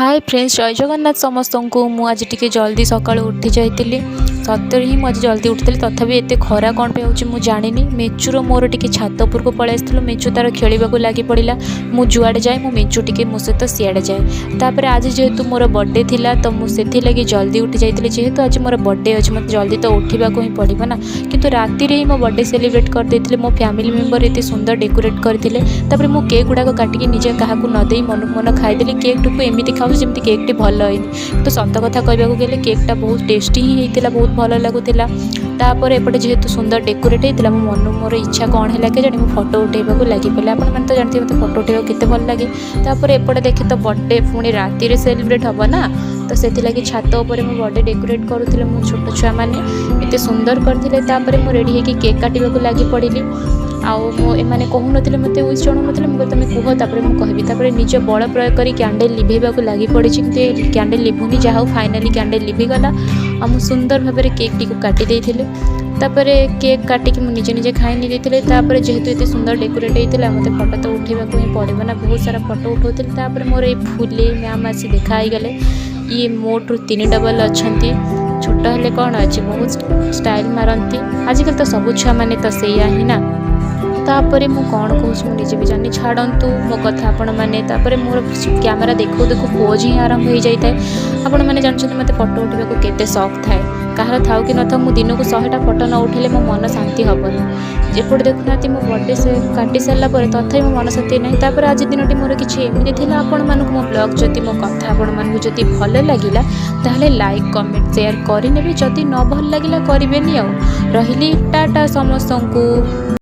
Hi friends, जय जगन्नाथ समस्त को। मु आज टिके जल्दी सका उठी जाइली। सतर ही मुझे जल्दी उठी तथापि एत खरा कौन पे होची जानी। मेचूर मोर टिके छात उपर को पलि आसलु। मेचू तार खेल लगी पड़ा। मु जुआड़े जाए मो मेचू टिके मो सहित सियाड़े जाए। तापर आज जेहेतु मोर बर्थडे थिला तो मुझे लगी जल्दी उठी जाइली। जेहेतु आज मोर बर्थडे अच्छे मत जल्दी तो उठा ही पड़ो ना। किंतु राति ही मो बर्थडे सेलिब्रेट करदे। मो फैमिली मेंबर एत सुंदर डेकोरेट करते। मु केक गुड़ाक काटिक निजे क्या नदे मन मन खाईदेली। केक टुकु एमती खाऊ जमी केक टी भल है। तो सत कथा कहवाक गले केकटा बहुत टेस्टी ही होता, बहुत भल लगुला। तापर एपटे जेहेतु सुंदर डेकोरेट होता मो मन मोर इच्छा कौन है कि मुझे फोटो उठेबा लगी पे। आपने तो जानते मत फोटो उठेबा केते भल लगे। तापर एपटे देखे तो बर्थडे पुणी राति सेलिब्रेट हम ना, तो से लगी छात उपर मो बर्थडे डेकोरेट करुले मो छोट छुआ मैंने एत सुंदर करते। मुझे रेडी होगी केक काटवाक लगी पड़ी। आउ मो एमाने कहून मत विश जनाऊन मुझे तुम कह तापर मुझे कहबी। निज बल प्रयोग कर कैंडल लिभेबा लगी पड़ी। कैंडल लिभुनी जहाँ फाइनाली कैंडल लिभिगला। आ मु सुंदर भाव में केक टी काटी देइथिले। तापर केक काटिक निजे निजे खाई नहीं देते। जेहेतु ये सुंदर डेकोरेट होता मत फोटो तो उठेबा ही पड़ो ना। बहुत सारा फोटो उठाऊली। मोर ये फुले मैम आसी देखा गले। ये मोटू 3 डबल अच्छा। छोट हेले कौन अच्छे बहुत स्टाइल मारती। आजिकल तो सब छुआ मैंने तो सैया ही ना। तापर मु कौन कहूँ मुझे भी जानी। छाड़ू मो कथा आपण मैंने। मोर कैमेरा देखो देखो पोज ही आरंभ हो जाए। आपण मैंने जानते मत फोटो उठा केते शौक थाए। कहार था कि न था मुझे दिन को 100टा फोटो न उठे मो मन शांति हेनी। एपटे देखुना मो बर्थडे से काटी सारा तथा मो मन शांति ना। तापर आज दिन मोर किसी एमती थी। आपण मानक मो ब्लॉग जदि मो कथा आपण मानक जदि भल लगिला ताहले लाइक कमेंट शेयर करने। जदि न भल लगिला करेनि। रही टाटा समस्त को।